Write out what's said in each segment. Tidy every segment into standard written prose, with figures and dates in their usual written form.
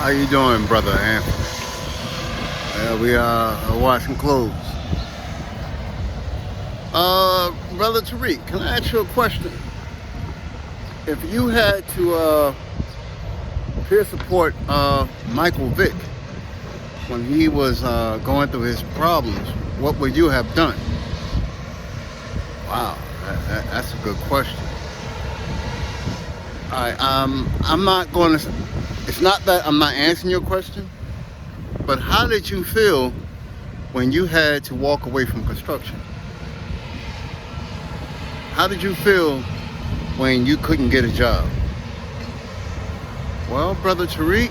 How you doing, brother Anthony? We are washing clothes. Brother Tariq, can I ask you a question? If you had to peer support Michael Vick when he was going through his problems, what would you have done? Wow, that's a good question. All right, I'm not going to. It's not that I'm not answering your question, but how did you feel when you had to walk away from construction? How did you feel when you couldn't get a job? Well, brother Tariq,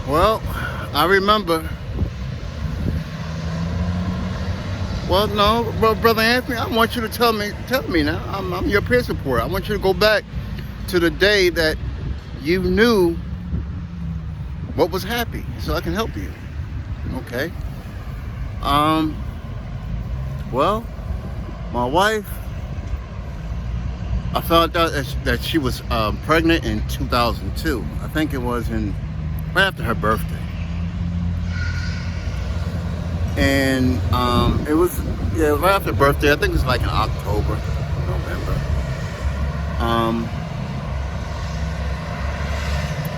well, I remember. Well, no, brother Anthony, I want you to tell me now. I'm your peer supporter. I want you to go back to the day that you knew what was happy, so I can help you. Okay. Well, my wife, I found out that she was pregnant in 2002. I think it was right after her birthday. And it was right after her birthday. I think it was like in October, November.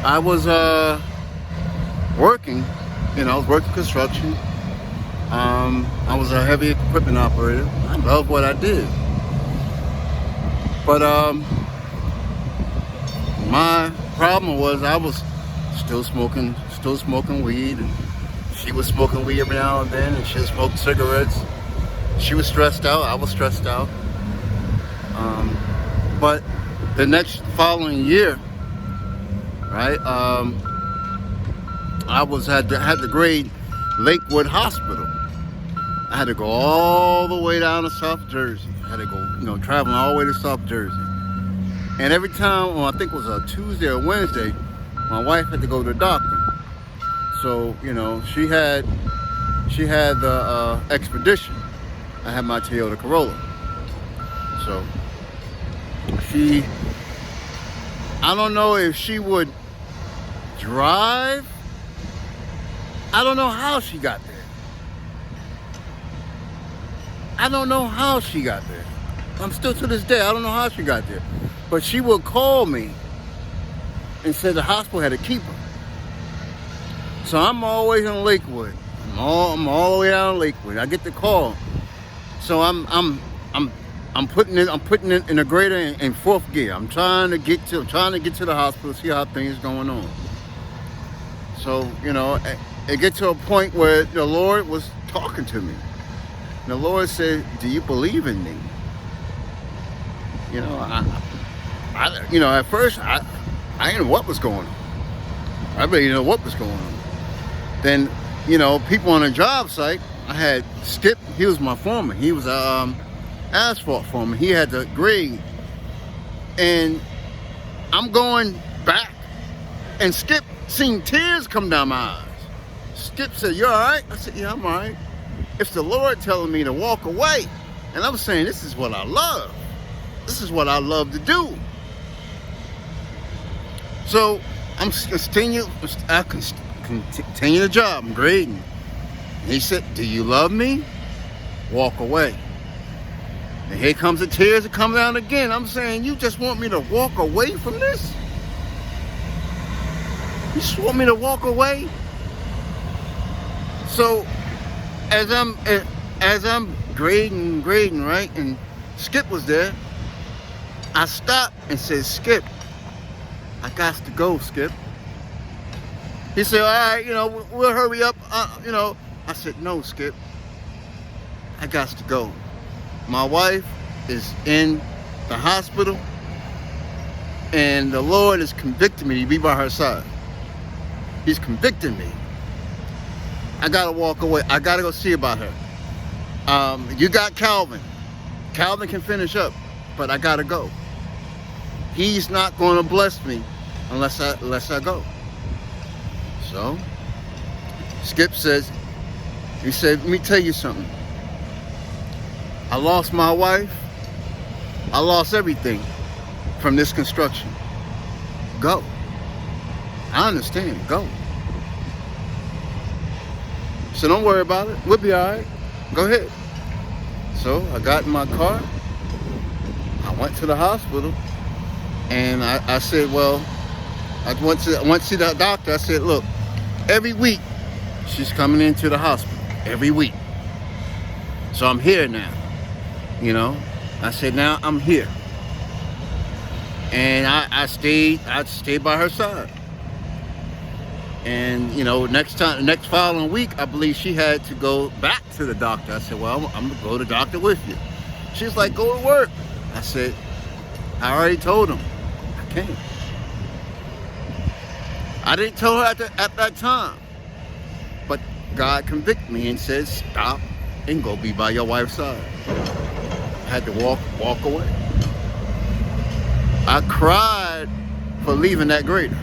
I was working, I was working construction. I was a heavy equipment operator. I loved what I did. But my problem was I was still smoking weed, and she was smoking weed every now and then, and she smoked cigarettes. She was stressed out. I was stressed out. But the following year, right? I had to grade Lakewood Hospital. I had to go all the way down to South Jersey. I had to go, traveling all the way to South Jersey. And every time, I think it was a Tuesday or Wednesday, my wife had to go to the doctor. So, she had the Expedition. I had my Toyota Corolla. So I don't know if she would drive. I don't know how she got there. I'm still to this day, I don't know how she got there. But she would call me and said the hospital had to keep her. So I'm always in Lakewood. I'm all the way down Lakewood. I get the call. So I'm putting it in a grader in fourth gear. I'm trying to get to the hospital, see how things going on. So, it gets to a point where the Lord was talking to me. And the Lord said, "Do you believe in me?" At first I didn't know what was going on. I really didn't know what was going on. Then, people on the job site, I had Skip. He was my foreman. He was asphalt foreman. He had the grade. And I'm going back, and Skip seen tears come down my eyes. Skip said, "You all right?" I said, "Yeah, I'm all right. It's the Lord telling me to walk away." And I was saying, this is what I love. This is what I love to do. So I continue the job. I'm grading. And he said, "Do you love me? Walk away." And here comes the tears that come down again. I'm saying, you just want me to walk away from this? You just want me to walk away? So as I'm grading, right, and Skip was there, I stopped and said, "Skip, I got to go, Skip." He said, "All right, we'll hurry up, I said, "No, Skip, I got to go. My wife is in the hospital, and the Lord is convicting me to be by her side. He's convicting me. I gotta walk away. I gotta go see about her. You got Calvin. Calvin can finish up, but I gotta go. He's not going to bless me unless I go." So Skip says, he said, "Let me tell you something. I lost my wife. I lost everything from this construction. Go. I understand. Go. So don't worry about it. We'll be all right. Go ahead. So I got in my car. I went to the hospital. And I said, well, I went to see the doctor. I said, look, every week she's coming into the hospital. Every week. So I'm here now. You know. I said, now I'm here. And I stayed by her side. And, you know, next following week, I believe she had to go back to the doctor. I said, well, I'm going to go to the doctor with you. She's like, go to work. I said, I already told him. I can't. I didn't tell her at that time. But God convicted me and said, stop and go be by your wife's side. I had to walk away. I cried for leaving that grader.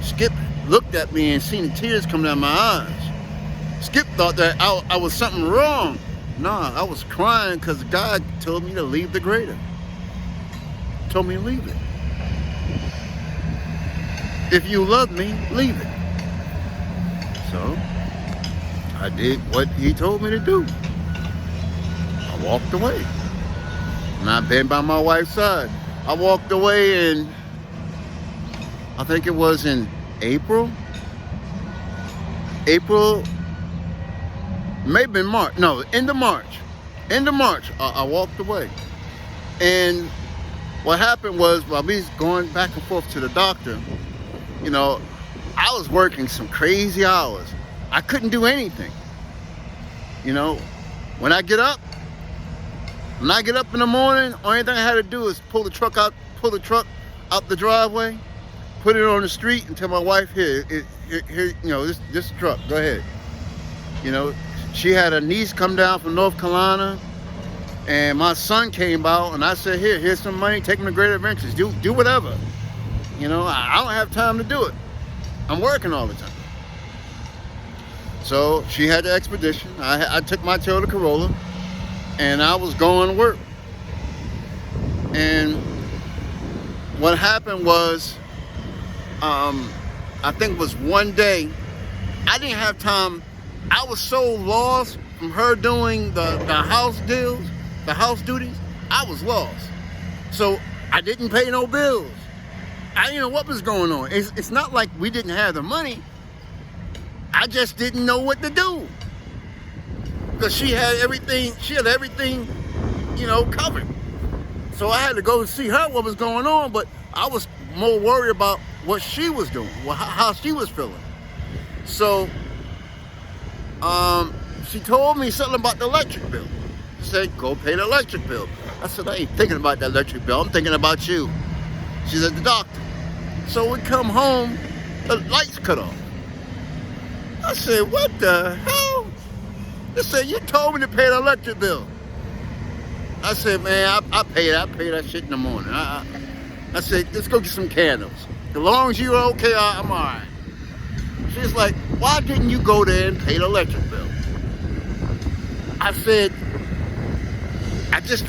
Skip looked at me and seen the tears coming down my eyes. Skip thought that I was something wrong. Nah, I was crying because God told me to leave the grader. Told me to leave it. If you love me, leave it. So, I did what he told me to do. I walked away. And I've been by my wife's side. I walked away in, I think it was in April, maybe in March. No, end of March. I walked away. And what happened was, while we was going back and forth to the doctor, you know, I was working some crazy hours. I couldn't do anything. You know, when I get up in the morning, only thing I had to do is pull the truck out the driveway, put it on the street, and tell my wife, here, you know, this truck, go ahead. You know, she had a niece come down from North Carolina, and my son came out, and I said, here's some money, take him to Great Adventures, do whatever. You know, I don't have time to do it. I'm working all the time. So she had the expedition. I took my Toyota Corolla, and I was going to work. And what happened was, I think it was one day, I didn't have time. I was so lost from her doing the house deals, the house duties. I was lost. So I didn't pay no bills. I didn't know what was going on. It's not like we didn't have the money. I just didn't know what to do. Because she had everything, you know, covered. So I had to go see her what was going on, but I was more worried about what she was doing, how she was feeling. So she told me something about the electric bill. She said, go pay the electric bill. I said, I ain't thinking about the electric bill. I'm thinking about you. She's at the doctor. So we come home, the lights cut off. I said, what the hell? They said, you told me to pay the electric bill. I said, man, I pay that shit in the morning. I said, let's go get some candles. As long as you're okay, I'm all right. She's like, why didn't you go there and pay the electric bill? I said, I just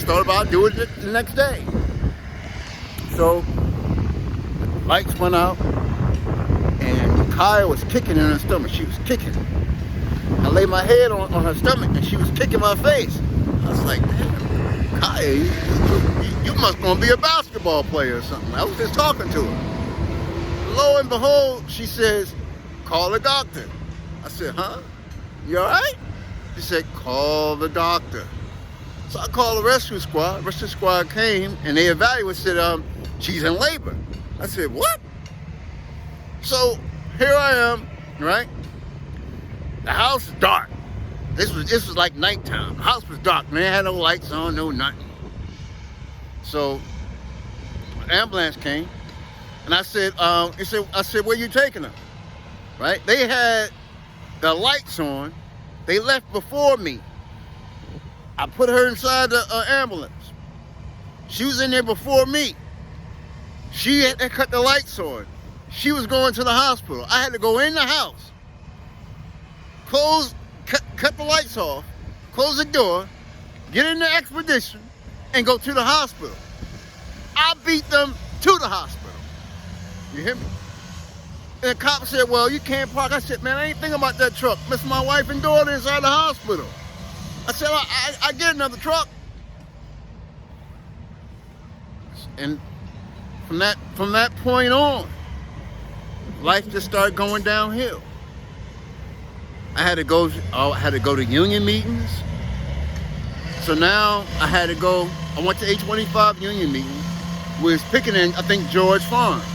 thought about doing it the next day. So, lights went out, and Kaya was kicking in her stomach. She was kicking. I laid my head on her stomach, and she was kicking my face. I was like, damn, Kaya, you must gonna be a basketball player or something. I was just talking to her. Lo and behold, she says, call the doctor. I said, huh? You all right? She said, call the doctor. So I called the rescue squad. Rescue squad came, and they evaluated, said, she's in labor. I said, what? So here I am, right? The house is dark. This was like nighttime. The house was dark, man. It had no lights on, no nothing. So the ambulance came, and I said, where you taking her? Right? They had the lights on. They left before me. I put her inside the ambulance. She was in there before me. She had cut the lights on. She was going to the hospital. I had to go in the house, cut the lights off, close the door, get in the expedition, and go to the hospital. I beat them to the hospital. You hear me? And the cop said, well, you can't park. I said, man, I ain't thinking about that truck. Miss my wife and daughter inside the hospital. I said, I get another truck. And from that point on, life just started going downhill. I had to go to union meetings. So now I went to H25 union meeting. We was picking in, I think, George Farms.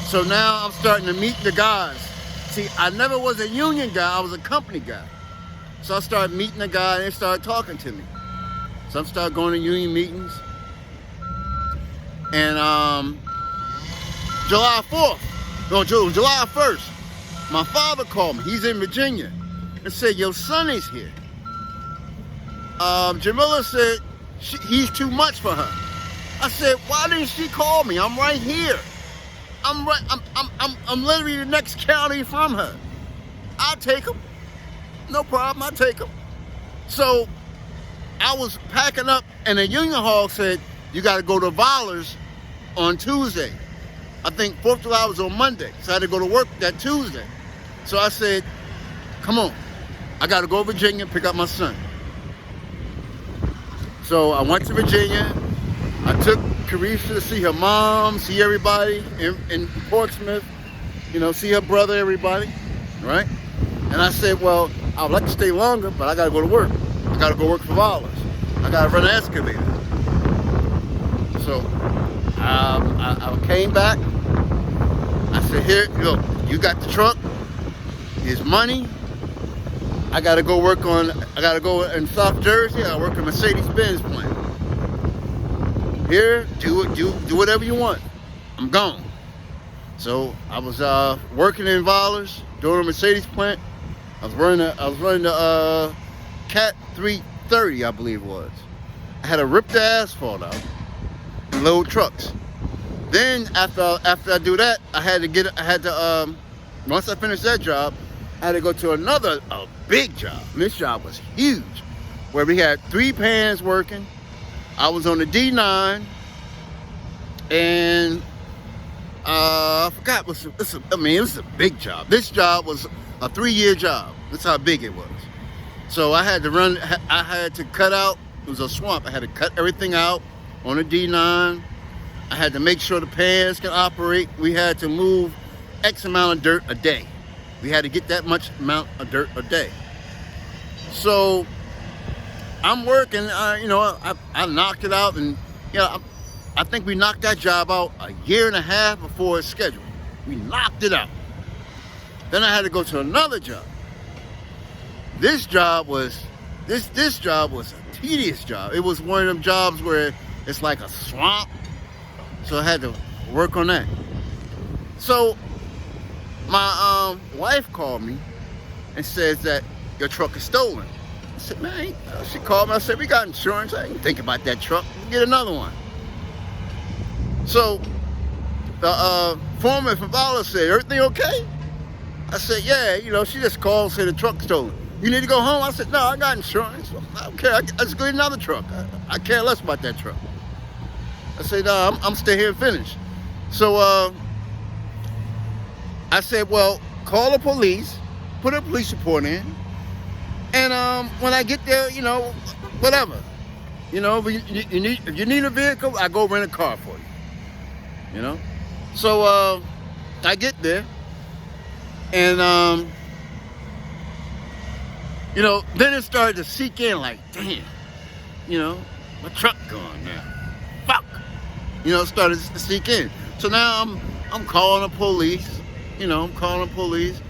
So now I'm starting to meet the guys. See, I never was a union guy, I was a company guy. So I started meeting the guy and they started talking to me. So I started going to union meetings. And July 1st, my father called me, he's in Virginia, and said, your son is here. Jamila said, he's too much for her. I said, why didn't she call me? I'm right here. I'm literally the next county from her. I'll take him. No problem, I'll take him. So I was packing up and the union hall said, you gotta go to Vollers on Tuesday. I think 4th of July was on Monday, so I had to go to work that Tuesday. So I said, come on, I gotta go to Virginia and pick up my son. So I went to Virginia. I took Carisha to see her mom, see everybody in Portsmouth, see her brother, everybody, right? And I said, well, I would like to stay longer, but I gotta go to work. I gotta go work for Vollers. I gotta run an excavator. So I came back. I said, here, look, you got the truck. Here's money. I gotta go in South Jersey. I work in Mercedes-Benz plant. Here, do whatever you want. I'm gone. So I was working in Vollers, doing a Mercedes plant. I was running the Cat 330, I believe it was. I had to rip the asphalt out and load trucks. Then after I do that, once I finished that job, I had to go to a big job. And this job was huge, where we had 3 pans working. I was on the D9, and I forgot it was a big job. This job was a 3-year job. That's how big it was. So I had to cut out, it was a swamp. I had to cut everything out on the D9. I had to make sure the pans can operate. We had to move X amount of dirt a day. We had to get that much amount of dirt a day. So I'm working, I knocked it out, and I think we knocked that job out a year and a half before it's scheduled. We knocked it out. Then I had to go to another job. This job was a tedious job. It was one of them jobs where it's like a swamp. So I had to work on that. So my wife called me and says that your truck is stolen. I said, man, she called me. I said, we got insurance. I didn't think about that truck. Get another one. So the foreman from Vollers said, everything okay? I said, yeah, she just called and said the truck's stolen. You need to go home? I said, no, I got insurance. I don't care. I just get another truck. I care less about that truck. I said, no, I'm stay here and finish. So I said, well, call the police, put a police report in, and when I get there, whatever. If you need a vehicle, I go rent a car for you. So I get there, and then it started to seep in like, damn, my truck gone now. Fuck. It started to seep in. So now I'm calling the police. I'm calling the police.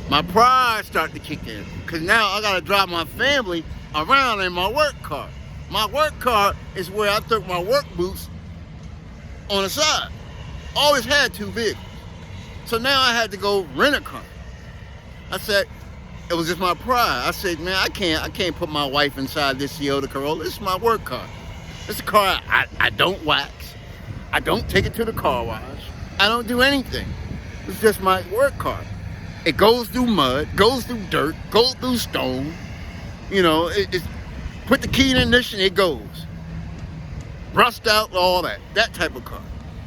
My pride started to kick in, because now I got to drive my family around in my work car. My work car is where I took my work boots on the side. Always had 2 vehicles. So now I had to go rent a car. I said, it was just my pride. I said, man, I can't put my wife inside this Toyota Corolla. This is my work car. It's a car I don't wax. I don't take it to the car wash. I don't do anything. It's just my work car. It goes through mud, goes through dirt, goes through stone. It's put the key in the ignition, it goes. Rust out, all that type of car.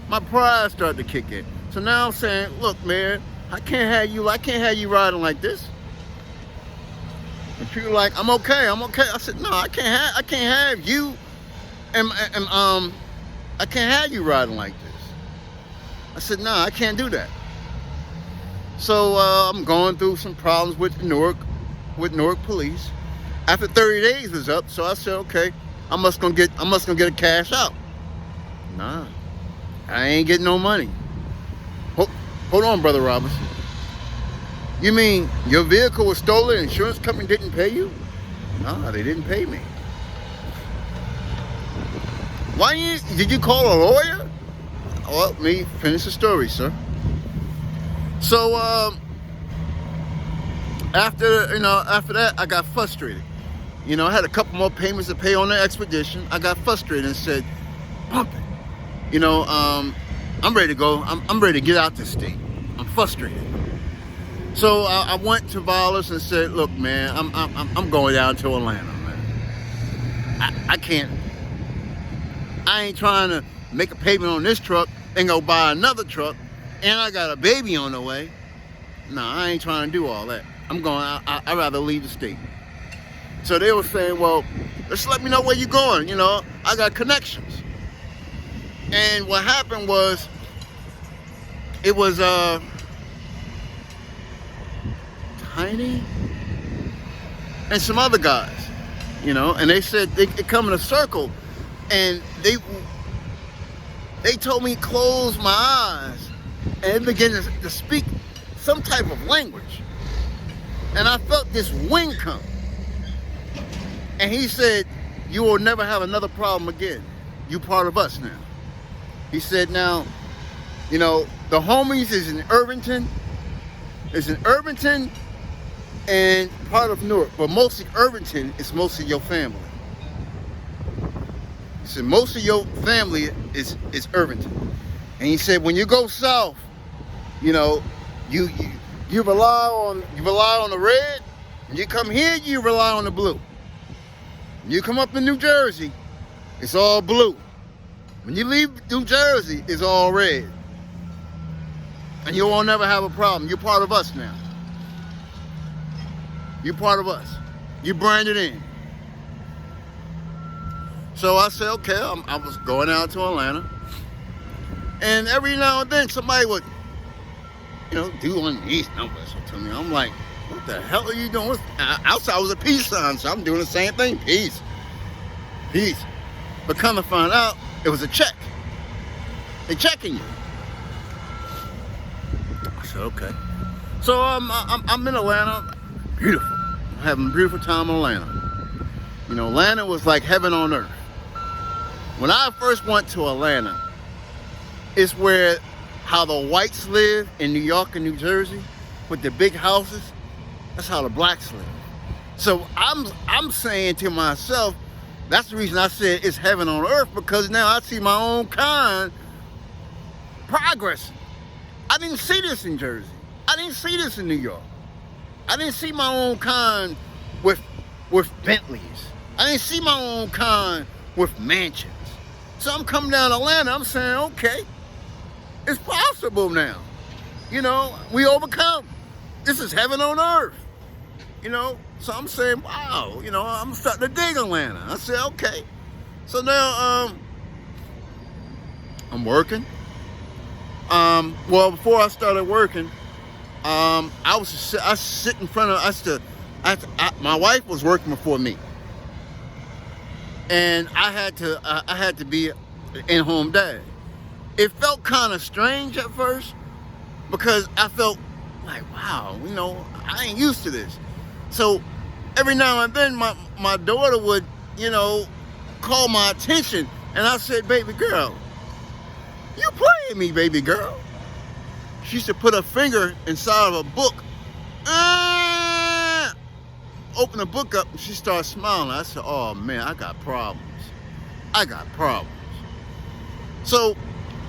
My pride started to kick in. So So now I'm saying, look, man, I can't have you riding like this. And people like, I'm okay. I said, no, I can't have you and I can't have you riding like this. I said, no, I can't do that. So I'm going through some problems with Newark police. After 30 days was up, so I said, okay, I must gonna get a cash out. Nah, I ain't getting no money. Hold on, Brother Robinson. You mean your vehicle was stolen, insurance company didn't pay you? Nah, they didn't pay me. Did you call a lawyer? Well, let me finish the story, sir. So after that, I got frustrated. I had a couple more payments to pay on the expedition. I got frustrated and said, pump it. I'm ready to go. I'm ready to get out this state. I'm frustrated. So I went to Vilas and said, look, man, I'm going down to Atlanta, man. I can't. I ain't trying to make a payment on this truck and go buy another truck, and I got a baby on the way. No, I ain't trying to do all that. I'd rather leave the state. So they were saying, well, just let me know where you're going. I got connections. And what happened was, it was Tiny and some other guys, and they said they come in a circle, and they told me close my eyes and begin to speak some type of language. And I felt this wind come. And he said, you will never have another problem again. You part of us now. He said, now, the homies is in Irvington. And part of Newark. But mostly Irvington is mostly your family. He said, most of your family is Irvington. And he said, when you go south, you rely on the red. When you come here, you rely on the blue. When you come up in New Jersey, it's all blue. When you leave New Jersey, it's all red. And you won't never have a problem. You're part of us now. You're part of us. You branded in. So I said, okay, I was going out to Atlanta. And every now and then somebody would, do one of these numbers to me. I'm like, what the hell are you doing? Outside was a peace sign, so I'm doing the same thing. Peace. Peace. But come to find out, it was a check. They checking you. I said, okay. So I'm in Atlanta. Beautiful. I'm having a beautiful time in Atlanta. Atlanta was like heaven on earth. When I first went to Atlanta, it's where how the whites live in New York and New Jersey with the big houses. That's how the blacks live. So I'm saying to myself, that's the reason I said it's heaven on earth, because now I see my own kind progressing. I didn't see this in Jersey. I didn't see this in New York. I didn't see my own kind with Bentleys. I didn't see my own kind with mansions. So I'm coming down to Atlanta, I'm saying, okay, it's possible now. We overcome. This is heaven on earth. So I'm saying, wow, I'm starting to dig Atlanta. I said, okay. So now I'm working. Well, before I started working, I sit in front of, my wife was working before me. And I had to be in-home dad. It felt kind of strange at first, because I felt like, wow, I ain't used to this. So every now and then my daughter would, call my attention, and I said, baby girl, you playing me, baby girl. She used to put her finger inside of a book, open the book up, and she started smiling. I said, oh man, I got problems. So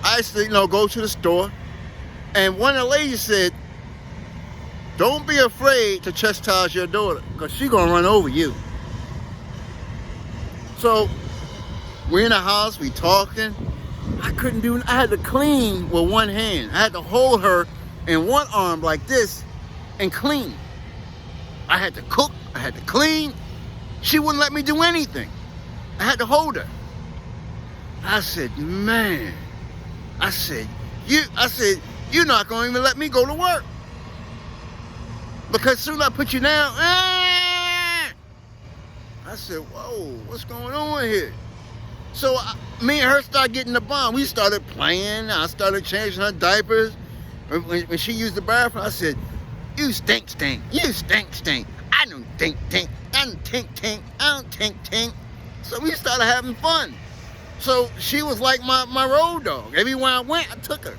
I used to, go to the store, and one of the ladies said, don't be afraid to chastise your daughter, because she's going to run over you. So we're in the house, we talking. I couldn't do, I had to clean with one hand. I had to hold her in one arm like this and clean. I had to cook, I had to clean. She wouldn't let me do anything. I had to hold her. I said, man, you're not going to even let me go to work. Because soon I put you down. I said, whoa, what's going on here? So me and her started getting the bond. We started playing. I started changing her diapers. When she used the bathroom, I said, you stink. You stink. I don't think. I don't tink. I don't tink. So we started having fun. So she was like my road dog. Everywhere I went, I took her.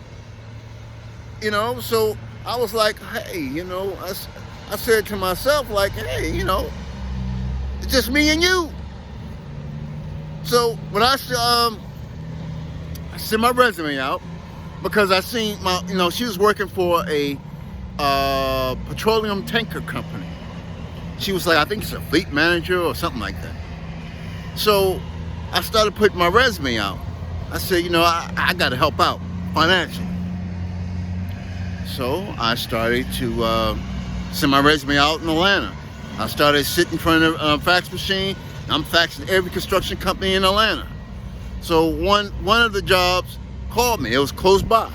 You know, so I was like, hey, you know, I said to myself, like, hey, you know, it's just me and you. So when I sent my resume out, because I seen she was working for a petroleum tanker company. She was like, I think it's a fleet manager or something like that. So I started putting my resume out. I said, you know, I got to help out financially. So I started to send my resume out in Atlanta. I started sitting in front of a fax machine. I'm faxing every construction company in Atlanta. So one of the jobs called me. It was close by.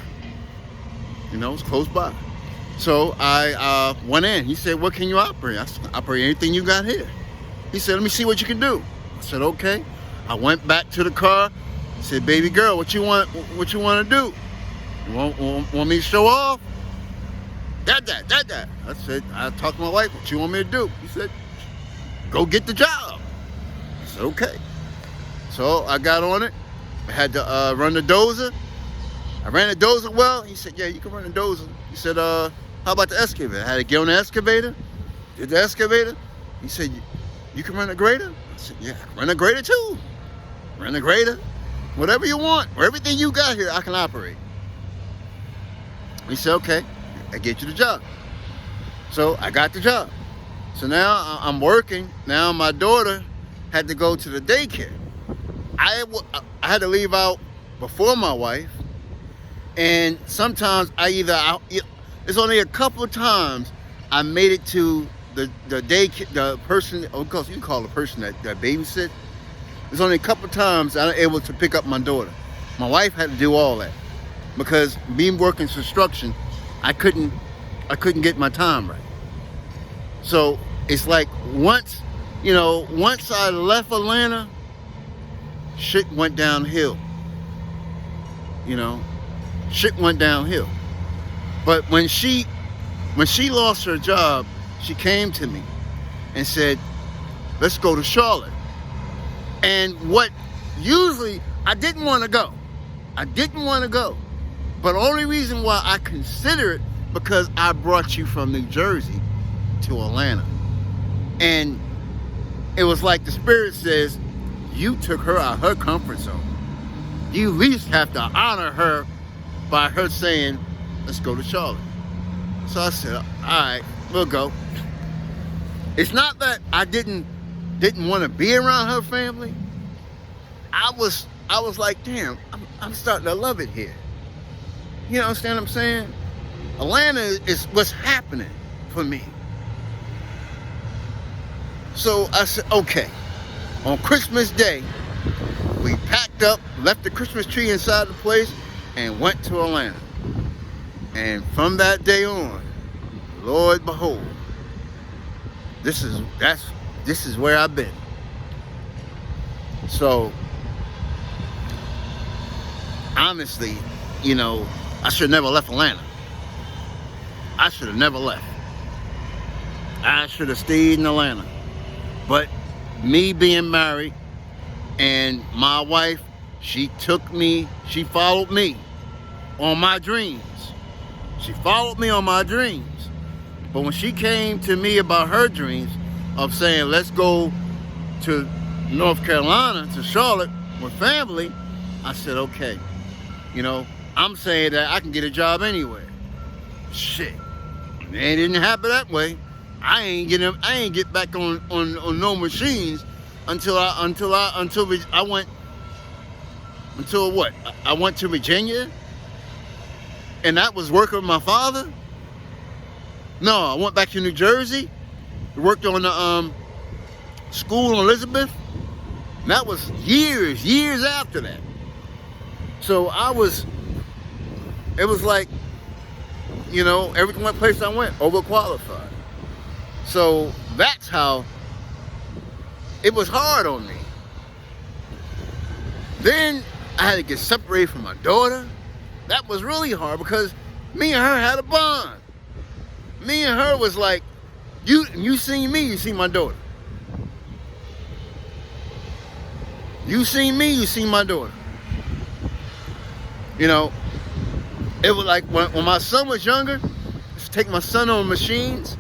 You know, it was close by. So I went in. He said, what can you operate? I said, operate anything you got here. He said, let me see what you can do. I said, okay. I went back to the car. He said, baby girl, what you want to do? You want me to show off? That. I said, I talked to my wife, what you want me to do? He said, go get the job. I said, okay. So I got on it. I had to run the dozer. I ran the dozer well. He said, yeah, you can run the dozer. He said, how about the excavator? I had to get on the excavator. Did the excavator. He said, you can run a grader? I said, yeah, I can run a grader too. Run a grader. Whatever you want. Everything you got here, I can operate. He said, okay, I get you the job. So I got the job. So now I'm working. Now my daughter had to go to the daycare. I had to leave out before my wife. And sometimes it's only a couple of times I made it to the daycare, the person, of course you call the person that babysit. There's only a couple of times I was able to pick up my daughter. My wife had to do all that because me working construction, I couldn't get my time right. So it's like once I left Atlanta, shit went downhill. You know, shit went downhill. But when she lost her job, she came to me and said, let's go to Charlotte. And what usually I didn't want to go. But the only reason why I consider it because I brought you from New Jersey to Atlanta. And it was like the Spirit says, you took her out of her comfort zone. You at least have to honor her by her saying, let's go to Charlotte. So I said, all right, we'll go. It's not that I didn't want to be around her family. I was like, damn, I'm starting to love it here. You understand what I'm saying? Atlanta is what's happening for me. So I said, okay. On Christmas Day, we packed up, left the Christmas tree inside the place, and went to Atlanta. And from that day on, Lord behold, this is where I've been. So honestly, you know, I should have never left Atlanta. I should have never left. I should have stayed in Atlanta. But me being married and my wife, she followed me on my dreams. But when she came to me about her dreams of saying, let's go to North Carolina, to Charlotte with family, I said, okay. You know, I'm saying that I can get a job anywhere. Shit. It didn't happen that way. I ain't get back on no machines until I went until what? I went to Virginia, and that was working with my father. No, I went back to New Jersey, worked on the school in Elizabeth. And that was years after that. So it was like, every place I went, overqualified. So that's how it was hard on me. Then I had to get separated from my daughter. That was really hard because me and her had a bond. Me and her was like, you see me, you see my daughter. You see me, you see my daughter. It was like when my son was younger, I used to take my son on machines.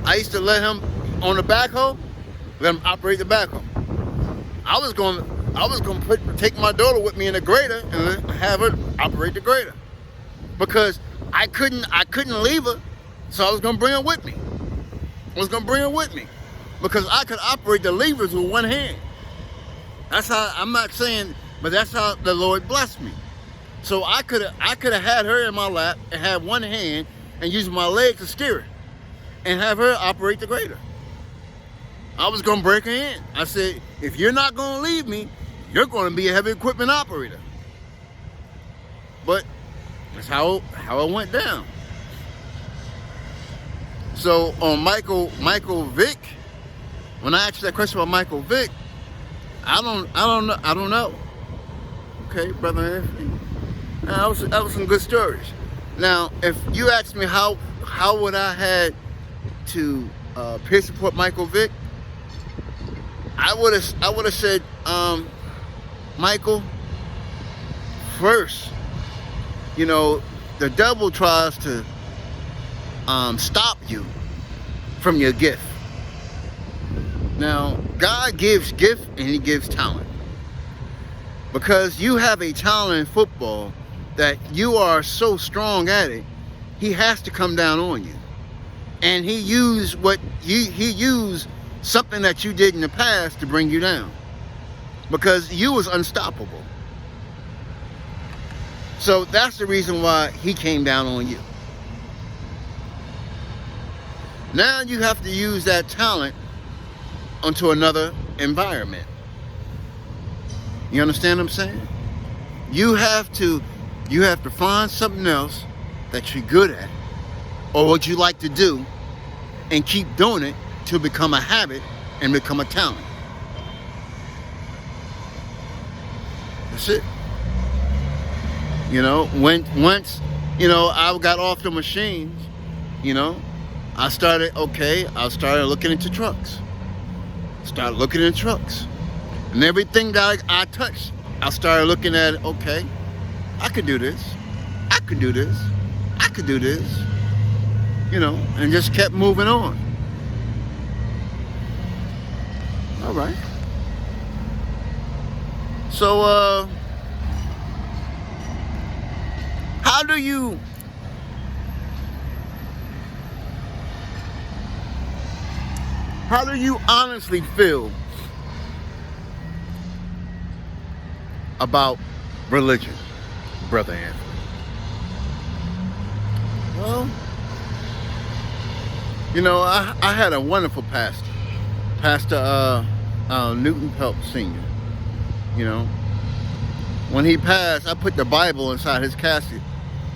I used to let him on the backhoe, let him operate the backhoe. I was going to take my daughter with me in the grader and have her operate the grader. Because I couldn't leave her, so I was going to bring her with me. Because I could operate the levers with one hand. That's how, I'm not saying, but that's how the Lord blessed me. So I could have had her in my lap and had one hand and use my leg to steer it and have her operate the grader. I was going to break her in. I said, if you're not going to leave me, you're going to be a heavy equipment operator. But that's how it went down. So on Michael Vick, when I asked that question about Michael Vick, I don't know. Okay, Brother Anthony. That was some good stories. Now, if you ask me how would I had to peer support Michael Vick, I would have said, Michael, first, the devil tries to stop you from your gift. Now, God gives gift and he gives talent. Because you have a talent in football that you are so strong at it, he has to come down on you. And he used something that you did in the past to bring you down. Because you was unstoppable. So that's the reason why he came down on you. Now you have to use that talent onto another environment. You understand what I'm saying? You have to find something else that you're good at or what you like to do and keep doing it to become a habit and become a talent. That's it. Once I got off the machines, I started looking into trucks. And everything that I touched, I started looking at, okay, I could do this. And just kept moving on. All right. So, how do you honestly feel about religion, Brother Anthony? Well, I had a wonderful Pastor Newton Pelt Sr. When he passed, I put the Bible inside his casket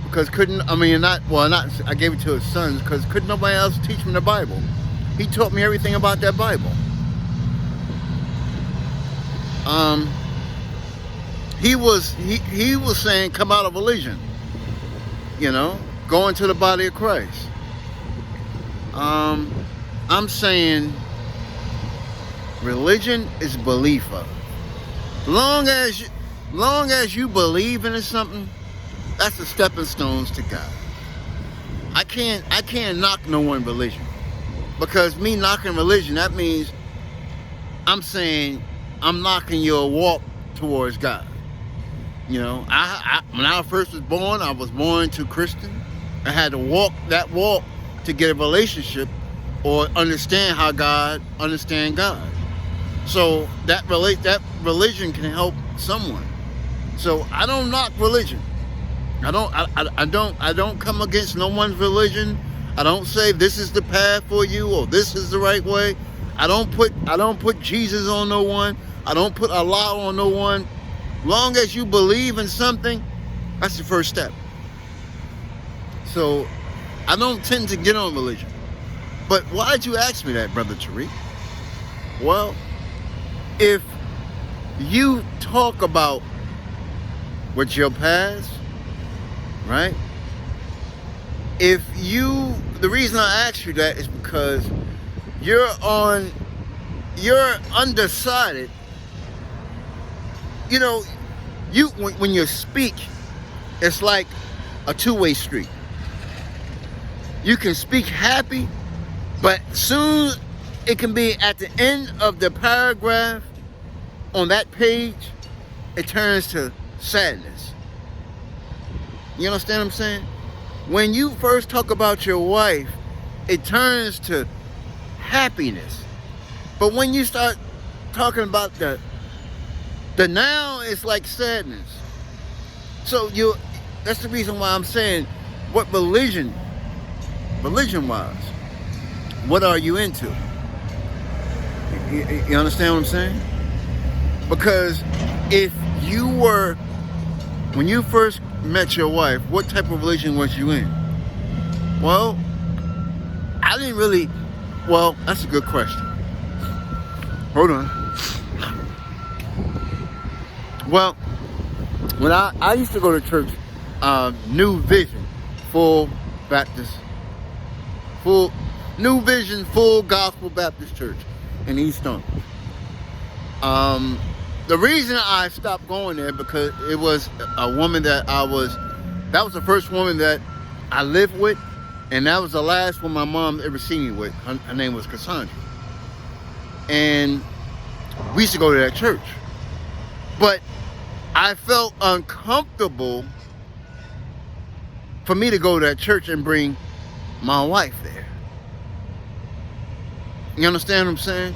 because I gave it to his sons because couldn't nobody else teach me the Bible. He taught me everything about that Bible. He was saying come out of religion, go into the body of Christ. I'm saying religion is belief of. Long as you believe in something, that's the stepping stones to God. I can't knock no one religion. Because me knocking religion, that means I'm saying I'm knocking your walk towards God. When I first was born, I was born to Christian. I had to walk that walk to get a relationship or understand how understand God. So that religion can help someone. So I don't knock religion. I don't come against no one's religion. I don't say this is the path for you or this is the right way. I don't put Jesus on no one. I don't put Allah on no one. Long as you believe in something, that's the first step. So I don't tend to get on religion. But why did you ask me that, Brother Tariq? Well, if you talk about what's your past, right? The reason I asked you that is because you're undecided. You know, when you speak, it's like a two-way street. You can speak happy, but soon it can be at the end of the paragraph on that page, it turns to sadness. You understand what I'm saying? When you first talk about your wife, it turns to happiness. But when you start talking about the now, it's like sadness. So that's the reason why I'm saying, what religion-wise, what are you into? You understand what I'm saying? Because when you first met your wife, what type of religion was you in? Well, that's a good question. Hold on. Well, when I used to go to church, New Vision, Full Gospel Baptist Church in East Orange. The reason I stopped going there because it was a woman that was the first woman that I lived with, and that was the last one my mom ever seen me with. Her name was Cassandra. And we used to go to that church. But I felt uncomfortable for me to go to that church and bring my wife there. You understand what I'm saying?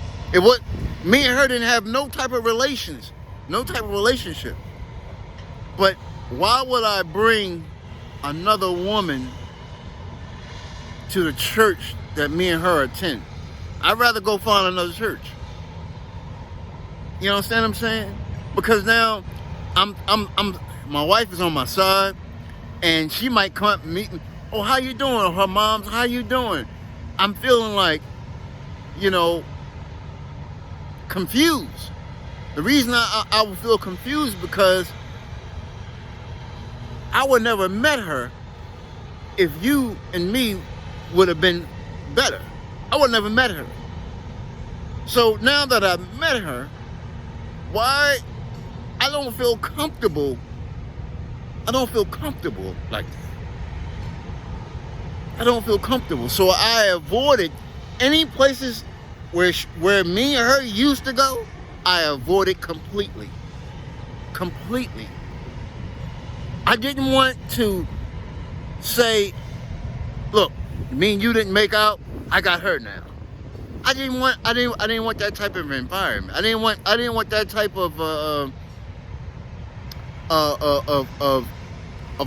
Me and her didn't have no type of relationship. But why would I bring another woman to the church that me and her attend? I'd rather go find another church. You understand what I'm saying? Because now my wife is on my side, and she might come up and meet me. Oh, how you doing? Or her mom's, how you doing? I'm feeling like, confused. The reason I would feel confused because I would never met her if you and me would have been better. I would never met her. So now that I've met her, why I don't feel comfortable. I don't feel comfortable like that. I don't feel comfortable. So I avoided any places where me and her used to go. I avoided completely. Completely. I didn't want to say, look, me and you didn't make out, I got her now. I didn't want that type of environment. I didn't want that type of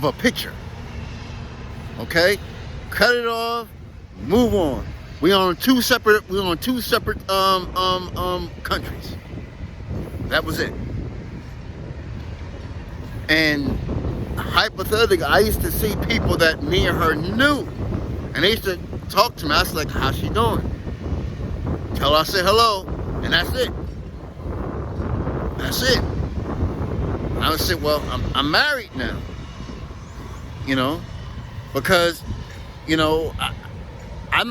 a picture. Okay? Cut it off, move on. We're on two separate countries. That was it. And hypothetically, I used to see people that me and her knew, and they used to talk to me. I was like, how's she doing? Tell her I said hello, and that's it. That's it. I would say, well, I'm married now. Because, I'm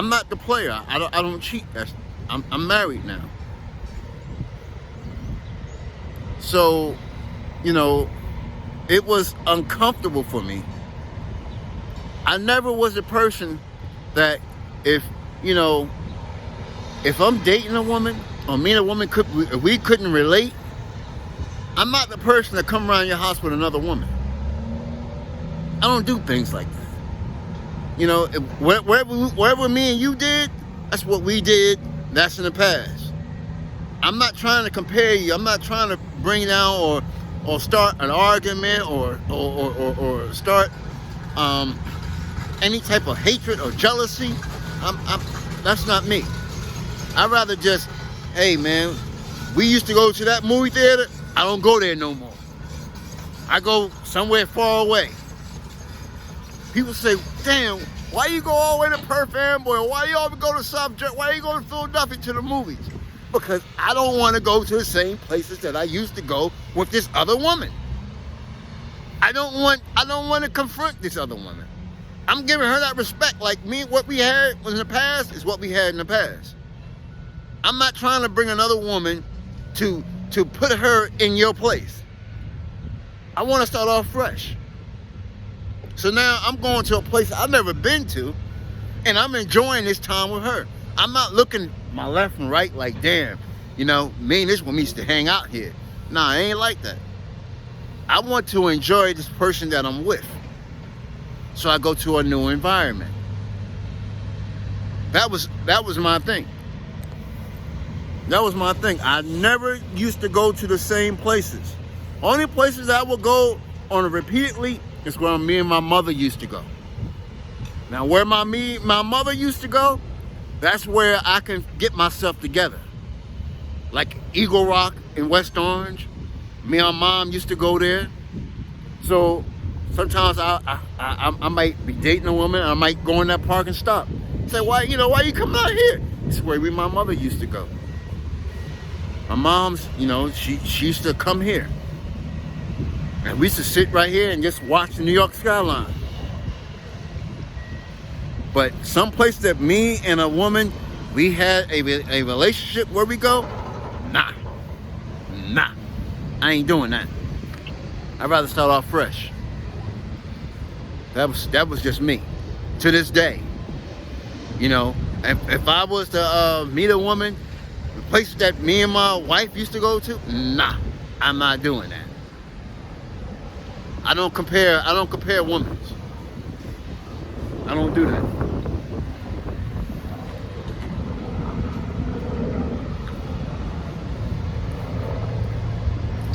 not the player. I don't cheat. I'm married now. So, it was uncomfortable for me. I never was a person that if I'm dating a woman or me and a woman if we couldn't relate, I'm not the person that come around your house with another woman. I don't do things like that. Wherever me and you did, that's what we did. That's in the past. I'm not trying to compare you. I'm not trying to bring down or start an argument or start any type of hatred or jealousy, that's not me. I'd rather just, hey man, we used to go to that movie theater. I don't go there no more. I go somewhere far away. People say, damn, why you go all the way to Perth Amboy? Why you always go to South Jersey? Why you go to Philadelphia to the movies? Because I don't want to go to the same places that I used to go with this other woman. I don't want to confront this other woman. I'm giving her that respect. Like me, what we had in the past is what we had in the past. I'm not trying to bring another woman to put her in your place. I want to start off fresh. So now I'm going to a place I've never been to, and I'm enjoying this time with her. I'm not looking my left and right like, damn, you know, me and this woman used to hang out here. Nah, I ain't like that. I want to enjoy this person that I'm with. So I go to a new environment. That was my thing. That was my thing. I never used to go to the same places. Only places I would go on repeatedly is where me and my mother used to go. Now where my mother used to go, that's where I can get myself together. Like Eagle Rock in West Orange. Me and my mom used to go there. So sometimes I might be dating a woman, I might go in that park and stop. Say, why you coming out here? It's where my mother used to go. My mom's, she used to come here. And we used to sit right here and just watch the New York skyline. But some place that me and a woman, we had a relationship where we go, nah. I ain't doing that. I'd rather start off fresh. That was just me. To this day. If I was to meet a woman, the places that me and my wife used to go to, nah, I'm not doing that. I don't compare women. I don't do that.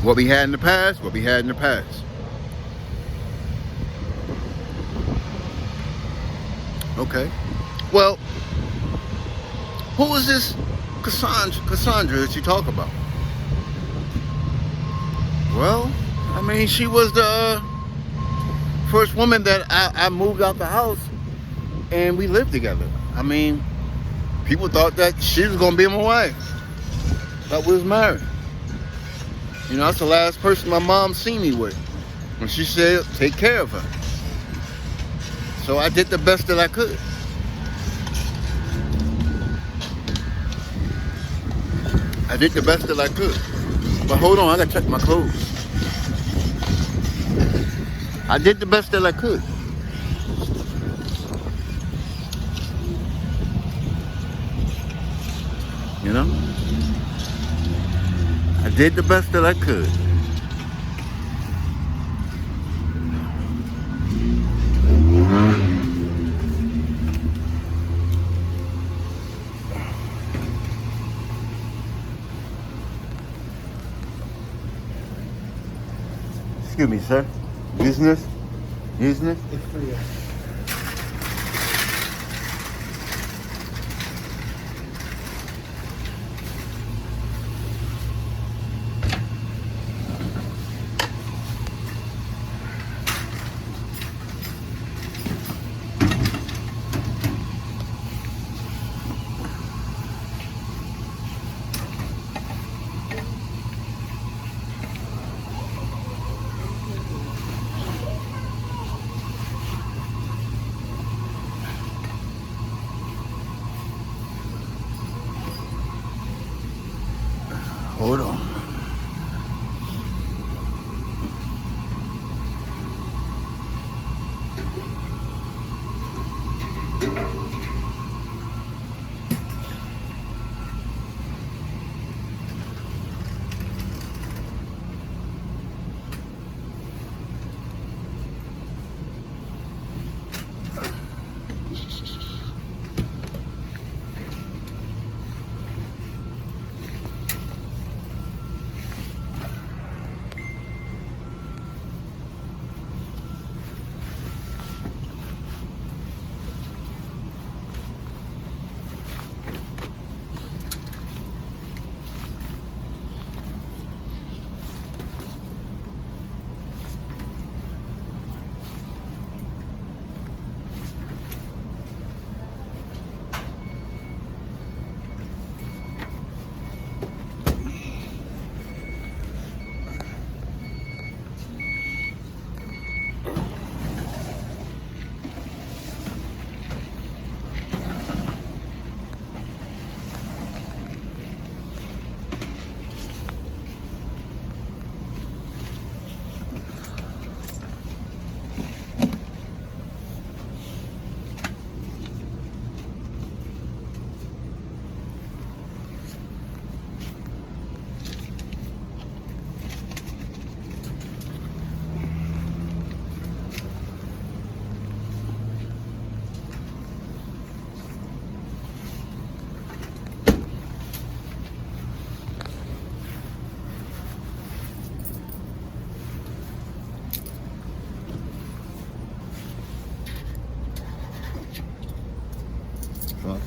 What we had in the past, what we had in the past. Okay. Well, who is this Cassandra that you talk about? Well, I mean, she was the first woman that I moved out the house and we lived together. I mean, people thought that she was going to be my wife. Thought we was married. That's the last person my mom seen me with. When she said, take care of her. So I did the best that I could. I did the best that I could. But hold on, I gotta check my clothes. I did the best that I could. I did the best that I could. Excuse me, sir. Business? It's for you. Hold on.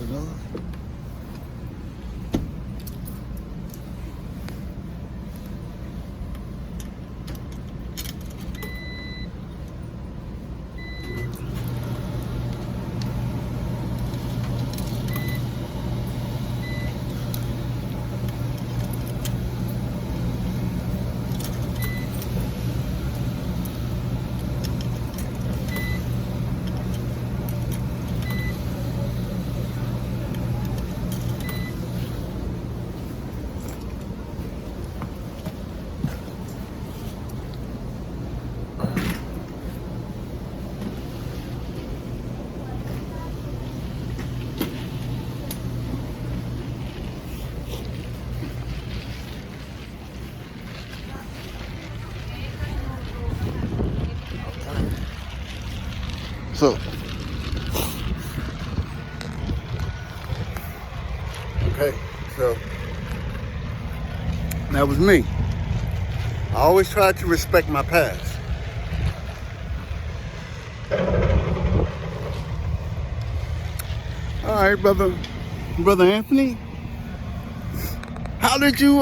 Vanilla? So, okay, so that was me. I always try to respect my past. All right, brother Anthony, how did you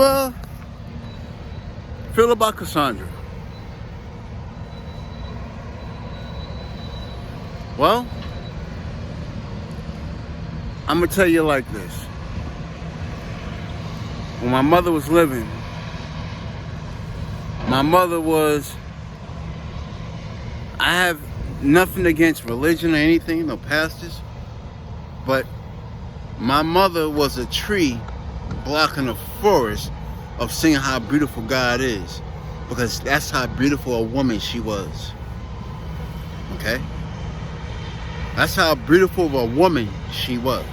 feel about Cassandra? Well, I'm gonna tell you like this. When my mother was living, I have nothing against religion or anything, no pastors, but my mother was a tree blocking a forest of seeing how beautiful God is, because that's how beautiful a woman she was. Okay? That's how beautiful of a woman she was.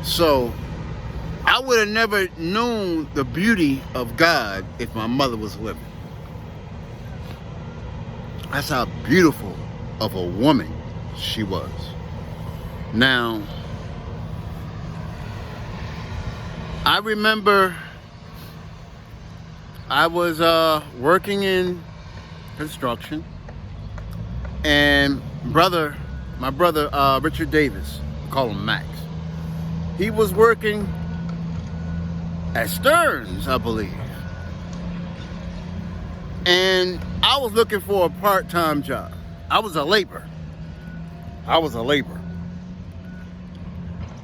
So, I would have never known the beauty of God if my mother was living. That's how beautiful of a woman she was. Now, I remember I was working in construction, and my brother Richard Davis, call him Max, he was working at Stearns, I believe. And I was looking for a part-time job. I was a laborer.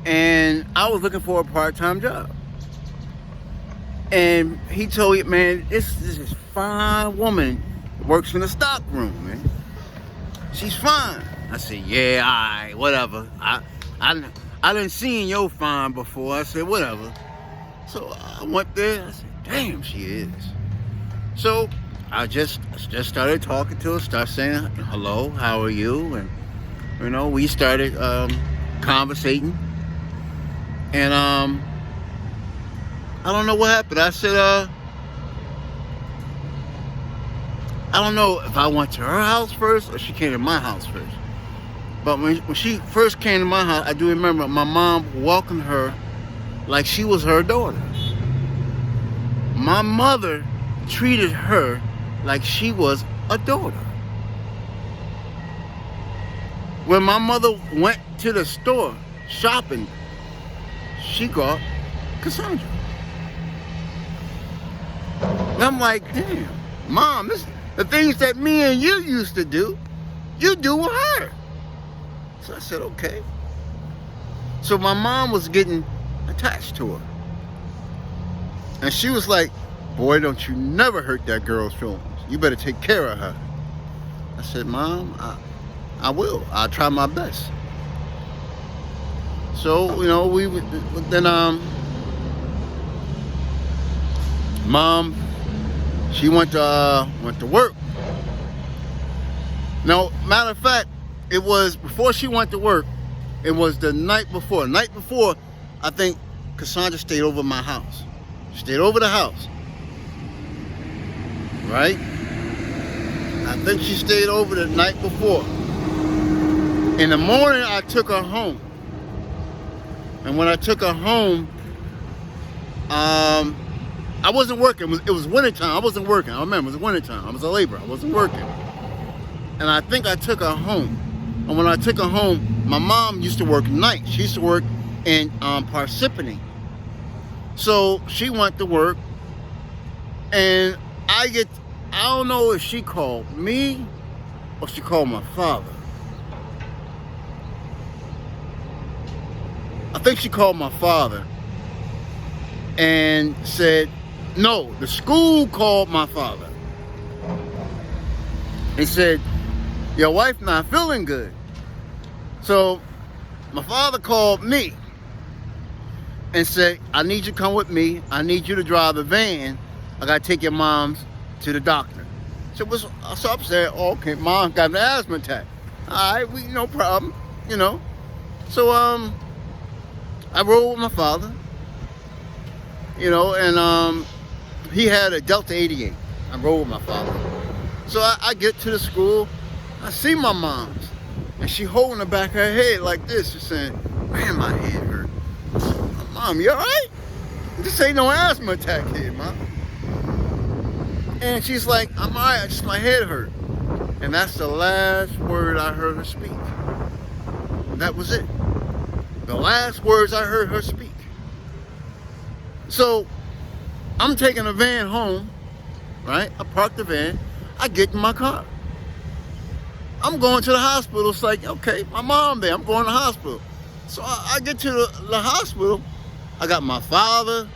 And I was looking for a part-time job. And he told me, man, this is a fine woman works in the stock room, man. She's fine. I said, yeah, all right, whatever. I done seen your fine before. I said, whatever. So I went there. I said, damn, she is. So I just started talking to her, started saying, hello, how are you? And, you know, we started conversating. And I don't know what happened. I said, I don't know if I went to her house first or she came to my house first. But when she first came to my house, I do remember my mom welcomed her like she was her daughter. My mother treated her like she was a daughter. When my mother went to the store shopping, she got Cassandra. And I'm like, damn, Mom, the things that me and you used to do, you do with her. So I said, okay. So my mom was getting attached to her. And she was like, boy, don't you never hurt that girl's feelings. You better take care of her. I said, Mom, I will. I'll try my best. So, you know, Mom, she went to work. Now, matter of fact, it was before she went to work. It was the night before. Night before, I think Cassandra stayed over my house. She stayed over the house. Right? I think she stayed over the night before. In the morning, I took her home. And when I took her home, I wasn't working. It was wintertime. I wasn't working. I remember, it was wintertime. I was a laborer. I wasn't working. And I think I took her home. And when I took her home, my mom used to work nights. She used to work in Parsippany. So she went to work, and I don't know if she called me or she called my father. I think she called my father and said, no, the school called my father. They said, your wife not feeling good. So my father called me and said, I need you to come with me. I need you to drive the van. I got to take your mom's to the doctor. So I said, oh, okay, mom got an asthma attack. All right, no problem, you know. So I rode with my father, you know, and he had a Delta 88. I rode with my father. So I get to the school, I see my mom's, and she holding the back of her head like this. She's saying, man, my head hurt. Mom, you all right? This ain't no asthma attack here, Mom. And she's like, I'm all right, just my head hurt. And that's the last word I heard her speak. That was it. The last words I heard her speak. So I'm taking a van home, right? I parked the van. I get in my car. I'm going to the hospital. It's like, okay, my mom there. I'm going to the hospital. So I get to the hospital. I got my father.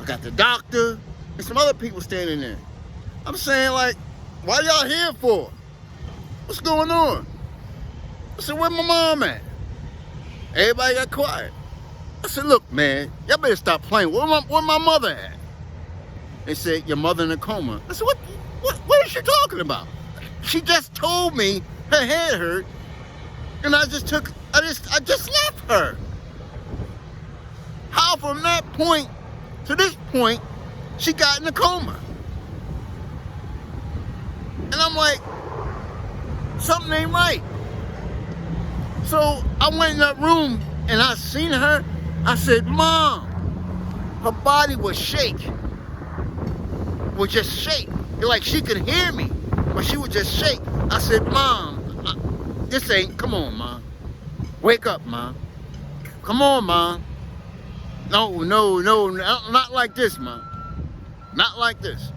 I got the doctor. And some other people standing there. I'm saying, like, why y'all here for? What's going on? I said, where my mom at? Everybody got quiet. I said, look, man, y'all better stop playing. Where my mother at? They said, your mother in a coma. I said, what is she talking about? She just told me her head hurt, and I just left her. How from that point to this point, she got in a coma? And I'm like, something ain't right. So I went in that room and I seen her. I said, Mom, her body was shake. Would just shake. Like she could hear me, but she would just shake. I said, Mom, this ain't, come on, Mom. Wake up, Mom. Come on, Mom. No, not like this, Mom. Not like this.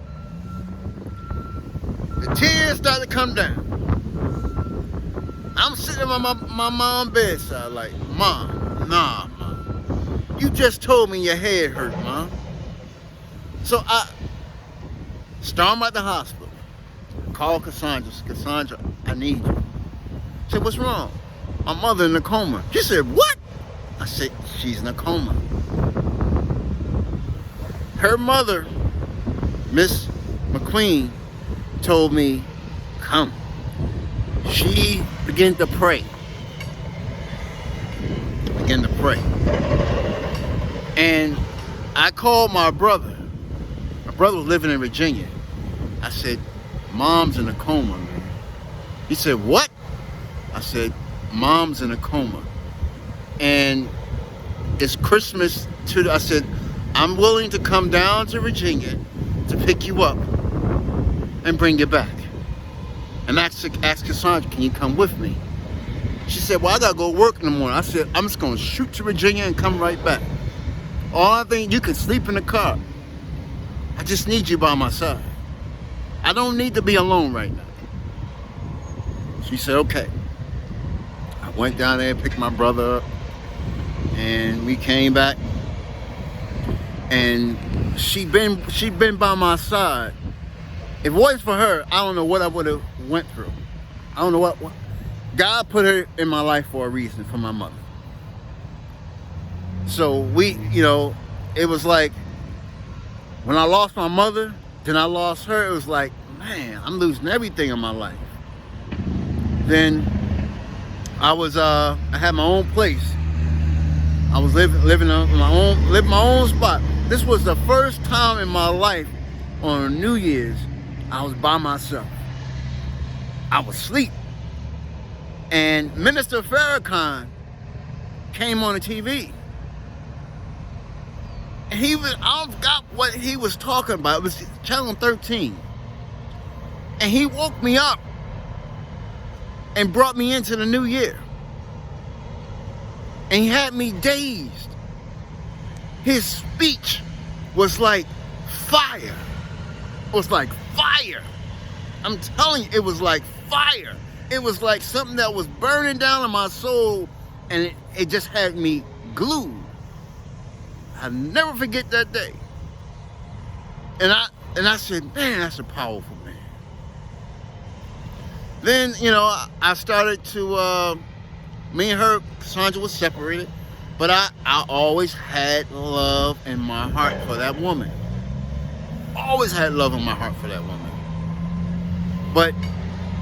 The tears started to come down. I'm sitting on my mom's bedside like, Mom, nah, Mom. You just told me your head hurt, Mom. So I stormed at the hospital. Called Cassandra. Cassandra, I need you. I said, what's wrong? My mother in a coma. She said, what? I said, she's in a coma. Her mother, Miss McQueen, told me, come. She began to pray. And I called my brother. My brother was living in Virginia. I said, Mom's in a coma, man. He said, what? I said, Mom's in a coma. And it's Christmas I said, I'm willing to come down to Virginia to pick you up and bring you back. And asked Cassandra, can you come with me? She said, well, I gotta go work in the morning. I said, I'm just gonna shoot to Virginia and come right back. All I think, you can sleep in the car. I just need you by my side. I don't need to be alone right now. She said, okay. I went down there, picked my brother up, and we came back. And she been by my side. If it wasn't for her, I don't know what I would have went through. I don't know what. God put her in my life for a reason, for my mother. So it was like, when I lost my mother, then I lost her, it was like, man, I'm losing everything in my life. Then I had my own place. I was living my own spot. This was the first time in my life on New Year's I was by myself. I was asleep. And Minister Farrakhan came on the TV. And I forgot what he was talking about. It was Channel 13. And he woke me up and brought me into the new year. And he had me dazed. His speech was like fire. It was like fire. I'm telling you, it was like fire. It was like something that was burning down in my soul, and it just had me glued. I'll never forget that day. And I said, man, that's a powerful man. Then, you know, I started to, me and her, Cassandra was separated, but I always had love in my heart for that woman. Always had love in my heart for that woman. But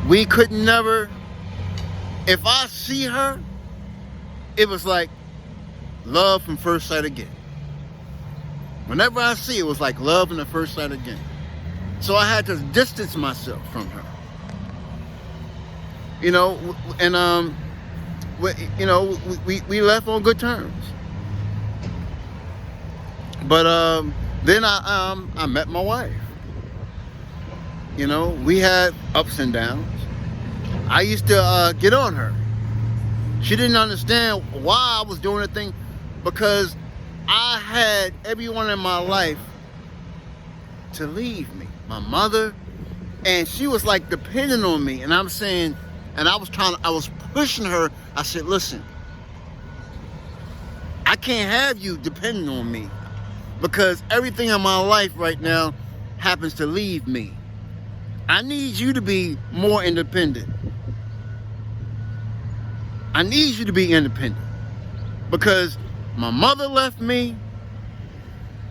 we could never, if I see her, it was like love from first sight again. Whenever I see it was like love in the first sight again. So I had to distance myself from her. You know, and you know, we left on good terms. But then I met my wife. You know, we had ups and downs. I used to get on her. She didn't understand why I was doing the thing, because I had everyone in my life to leave me. My mother, and she was like depending on me. And I'm saying, and I was pushing her. I said, listen, I can't have you depending on me, because everything in my life right now happens to leave me. I need you to be more independent. I need you to be independent, because my mother left me,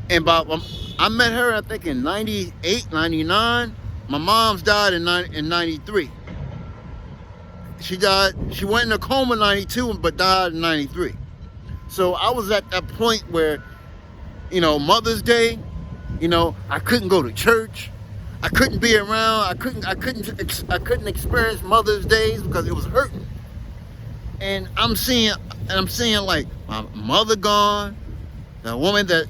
and I met her, I think, in 98, 99. My mom's died in 93. She died, she went in a coma in 92, but died in 93. So I was at that point where, you know, Mother's Day, you know, I couldn't go to church. I couldn't be around. I couldn't experience Mother's Days because it was hurting. And I'm seeing like my mother gone, the woman that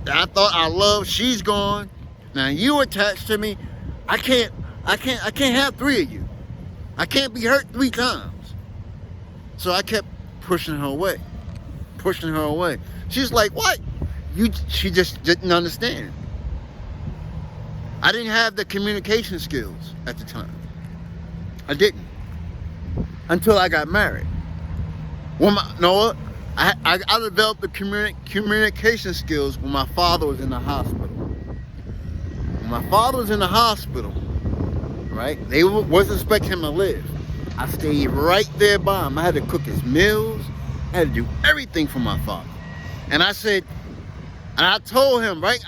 I thought I loved, she's gone. Now you attached to me. I can't have three of you. I can't be hurt 3 times. So I kept pushing her away. She's like, what? She just didn't understand. I didn't have the communication skills at the time. I didn't. Until I got married. I developed the communication skills when my father was in the hospital. When my father was in the hospital, right, they wasn't expecting him to live. I stayed right there by him. I had to cook his meals. I had to do everything for my father. And I said, and I told him right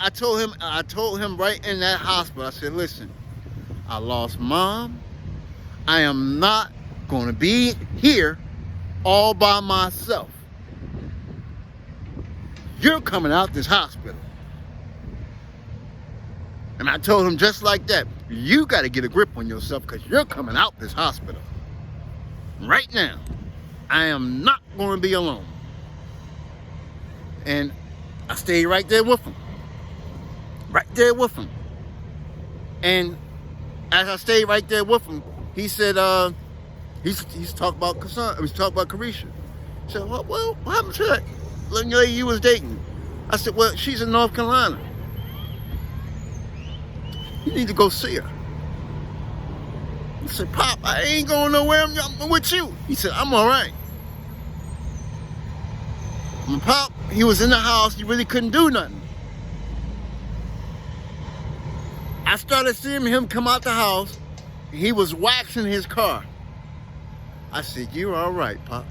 in that hospital, I said, listen, I lost Mom. I am not going to be here all by myself. You're coming out this hospital. And I told him just like that, you got to get a grip on yourself, because you're coming out this hospital. Right now, I am not going to be alone. And I stayed right there with him. And as I stayed right there with him, he said, he's talking about Cassandra, he's talking about Carisha. He said, well, what happened to that young lady you was dating? I said, well, she's in North Carolina. You need to go see her. He said, Pop, I ain't going nowhere, I'm with you. He said, I'm all right. My Pop, he was in the house, he really couldn't do nothing. I started seeing him come out the house, and he was waxing his car. I said, you're all right, Pop.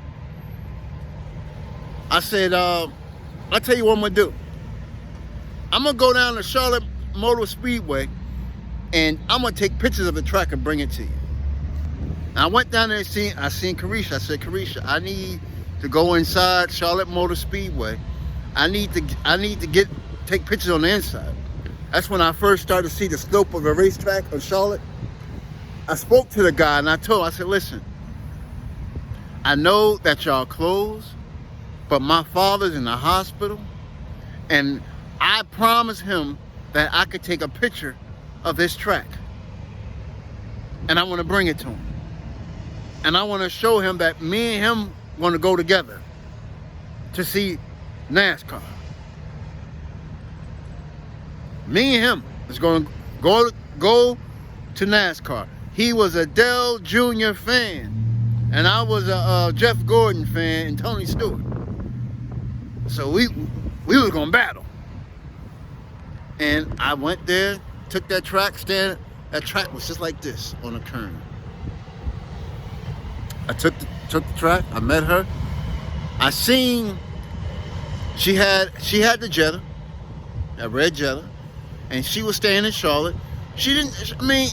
I said, I'll tell you what I'm gonna do. I'm gonna go down to Charlotte Motor Speedway, and I'm gonna take pictures of the track and bring it to you. And I went down there and I seen Carisha. I said, Carisha, I need to go inside Charlotte Motor Speedway. I need to take pictures on the inside. That's when I first started to see the scope of the racetrack of Charlotte. I spoke to the guy and I said, listen, I know that y'all closed, but my father's in the hospital, and I promised him that I could take a picture of this track, and I want to bring it to him, and I want to show him that me and him want to go together. to see NASCAR. Me and him is going to go to NASCAR. He was a Dale Jr. fan, and I was a Jeff Gordon fan and Tony Stewart. So we was gonna battle. And I went there, took that track, that track was just like this on a curve. I took the track, I met her. I seen she had the Jetta, that red Jetta, and she was staying in Charlotte. She didn't, I mean,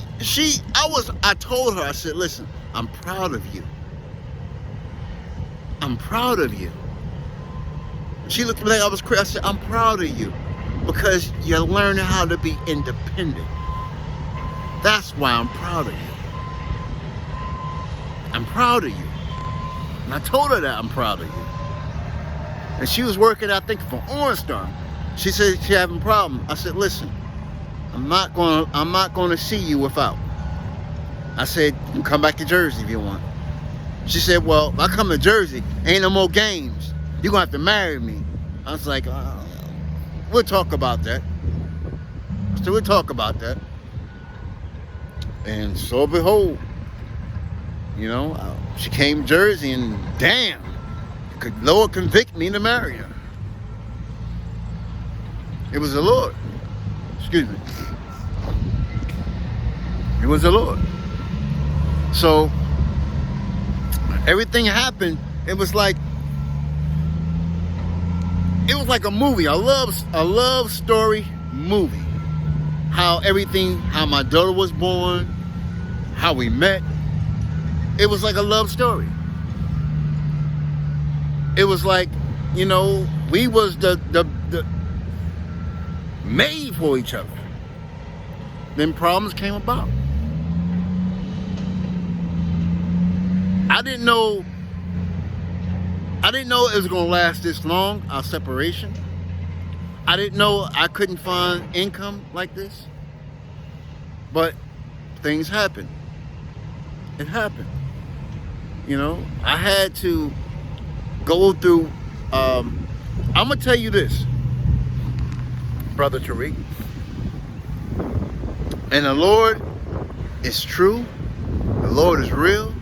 I told her, I said, listen, I'm proud of you. I'm proud of you. She looked at me like I was crazy. I said, I'm proud of you because you're learning how to be independent. That's why I'm proud of you. I'm proud of you. And I told her that I'm proud of you. And she was working, I think, for OnStar. She said she having a problem. I said, listen, I'm not gonna see you without. I said, you can come back to Jersey if you want. She said, well, if I come to Jersey, ain't no more games. You're gonna have to marry me. I was like, we'll talk about that. So we'll talk about that. And so behold, you know, she came to Jersey and damn, could Lord convict me to marry her. It was the Lord. Excuse me. It was the Lord. So everything happened. It was like a movie, a love story movie. How my daughter was born, how we met. It was like a love story. It was like, you know, we was the made for each other. Then problems came about. I didn't know it was gonna last this long, our separation. I didn't know I couldn't find income like this. But things happened. It happened. You know, I had to go through, I'm gonna tell you this, Brother Tariq. And the Lord is true, the Lord is real,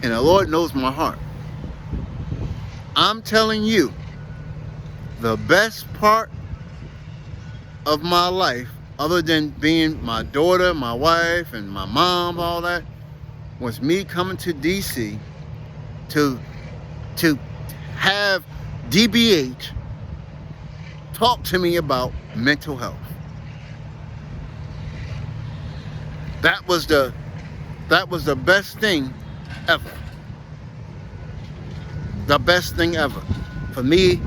and the Lord knows my heart. I'm telling you, the best part of my life, other than being my daughter, my wife, and my mom, all that, was me coming to DC to have DBH talk to me about mental health. That was the best thing ever. The best thing ever for me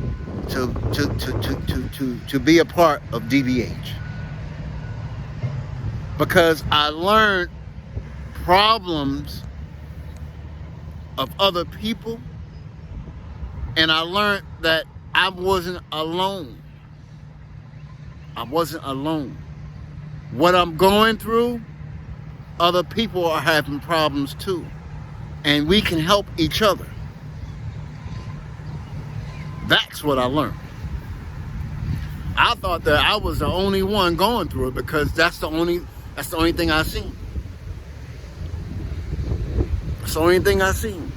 to be a part of DBH. Because I learned problems of other people, and I learned that I wasn't alone. I wasn't alone. What I'm going through, other people are having problems too, and we can help each other. That's what I learned. I thought that I was the only one going through it because that's the only thing I seen. That's the only thing I seen.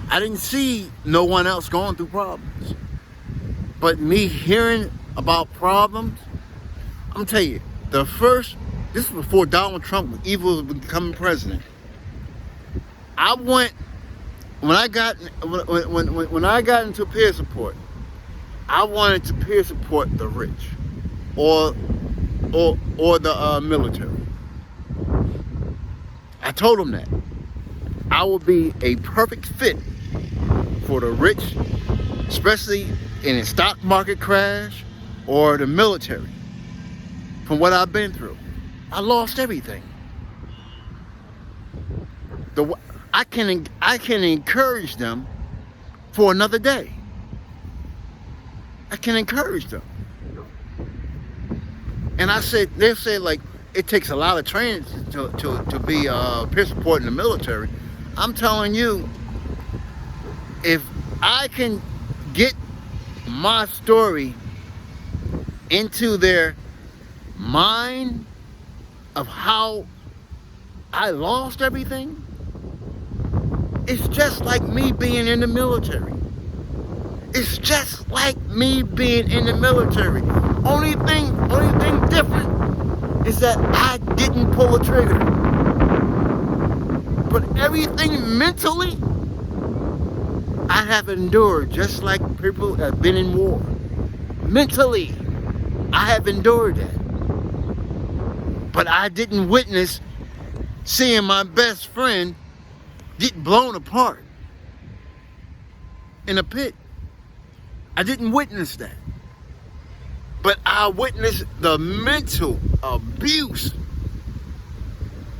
I didn't see no one else going through problems. But me hearing about problems, I'm gonna tell you, this is before Donald Trump was evil becoming president. When I got into peer support, I wanted to peer support the rich or the military. I told them that I would be a perfect fit for the rich, especially in a stock market crash or the military. From what I've been through, I lost everything. I can encourage them for another day. I can encourage them. And they said like it takes a lot of training to be peer support in the military. I'm telling you, if I can get my story into their mind of how I lost everything, it's just like me being in the military. It's just like me being in the military. Only thing different is that I didn't pull a trigger. But everything mentally, I have endured just like people have been in war. Mentally, I have endured that. But I didn't witness seeing my best friend get blown apart in a pit. I didn't witness that. But I witnessed the mental abuse.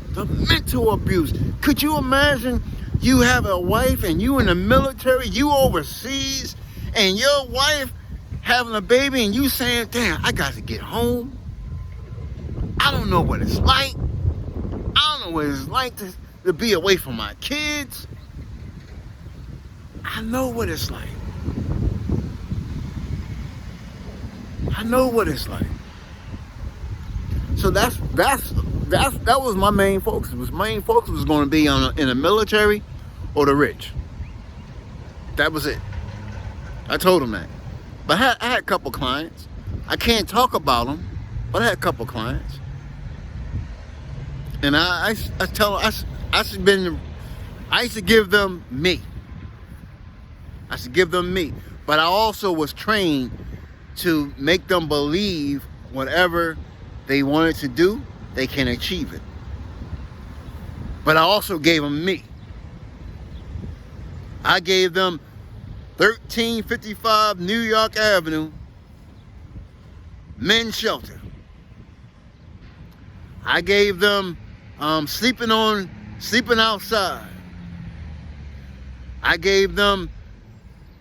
The mental abuse. Could you imagine you have a wife and you in the military, you overseas, and your wife having a baby and you saying, damn, I got to get home. I don't know what it's like. I don't know what it's like to be away from my kids. I know what it's like. I know what it's like. So that was my main focus. Main focus was going to be in the military or the rich. That was it. I told them that. But I had a couple clients. I can't talk about them, but I had a couple clients. And I used to give them me. I used to give them me. But I also was trained to make them believe whatever they wanted to do, they can achieve it. But I also gave them me. I gave them 1355 New York Avenue men's shelter. I gave them sleeping outside. I gave them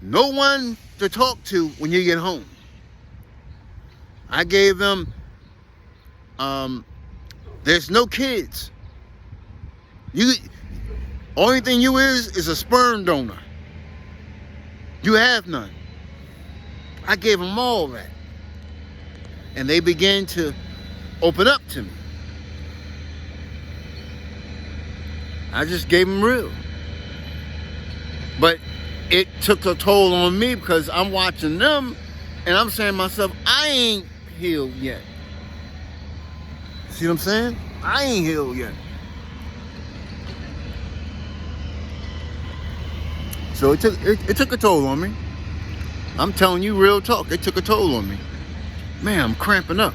no one to talk to when you get home. I gave them there's no kids. Only thing you is a sperm donor. You have none. I gave them all that. And they began to open up to me. I just gave them real. But it took a toll on me because I'm watching them and I'm saying to myself, I ain't healed yet. See what I'm saying? I ain't healed yet. So it took a toll on me. I'm telling you real talk. It took a toll on me. Man, I'm cramping up.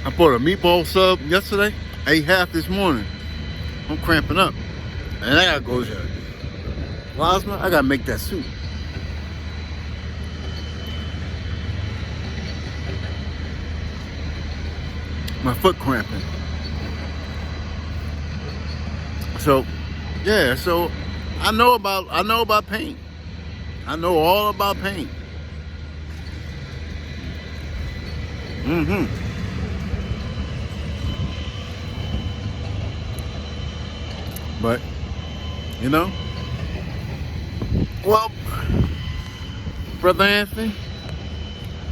I bought a meatball sub yesterday. Ate half this morning. I'm cramping up. And I gotta go to Plasma. I gotta make that soup. My foot cramping. So, yeah, so I know about pain. I know all about pain. But, you know, well, Brother Anthony,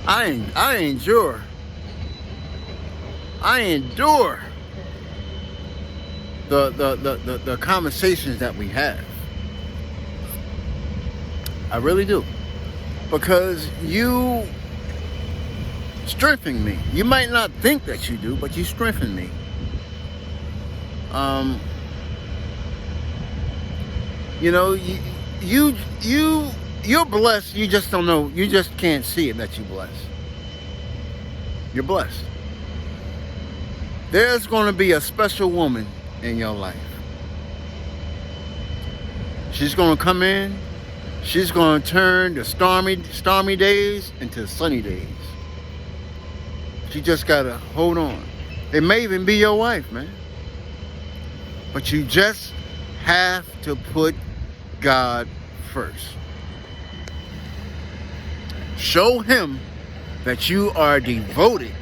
I endure the conversations that we have. I really do. Because you strengthen me. You might not think that you do, but you strengthen me. You know, you're blessed. You just don't know. You just can't see it that you're blessed. You're blessed. There's going to be a special woman in your life. She's going to come in. She's going to turn the stormy days into sunny days. She just got to hold on. It may even be your wife, man. But you just have to put God first. Show him that you are devoted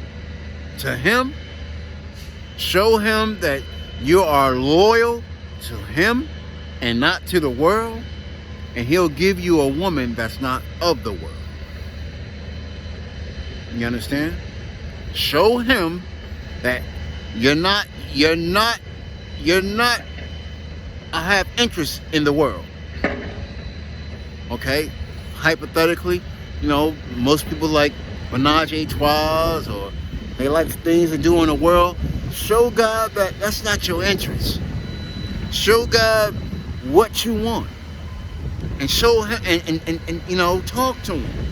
to him. Show him that you are loyal to him. and not to the world, and he'll give you a woman that's not of the world. You understand? Show him that I have interest in the world. Okay? Hypothetically, most people like menage a trois, or they like things to do in the world. Show God that that's not your interest. Show God what you want. And show him and talk to him.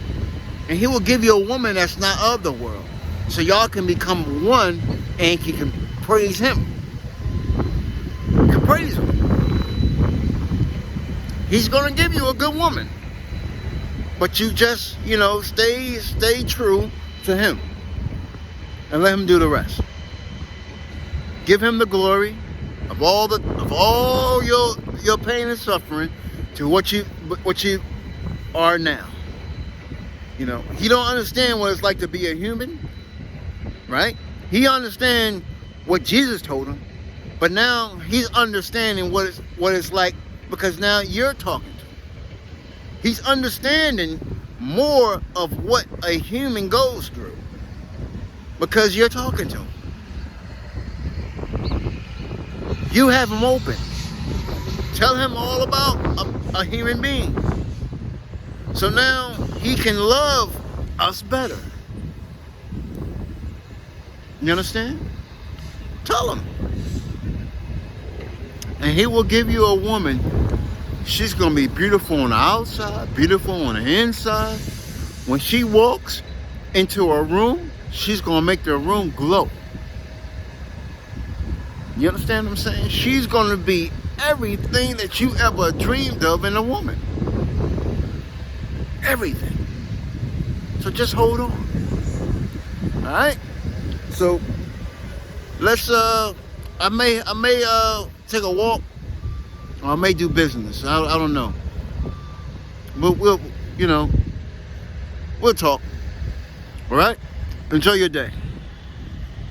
And he will give you a woman that's not of the world. So y'all can become one and you can praise him. You can praise him. He's gonna give you a good woman. But you just, stay true to him. And let him do the rest. Give him the glory of all your pain and suffering to what you are now. He don't understand what it's like to be a human, right? He understands what Jesus told him, but now he's understanding what it's like because now you're talking to him. He's understanding more of what a human goes through because you're talking to him. You have him open. Tell him all about a human being. So now he can love us better. You understand? Tell him. And he will give you a woman. She's going to be beautiful on the outside, beautiful on the inside. When she walks into a room, she's going to make the room glow. You understand what I'm saying? She's going to be everything that you ever dreamed of in a woman. Everything. So just hold on. All right? So let's I may take a walk, or I may do business. I don't know. But we'll talk. All right? Enjoy your day.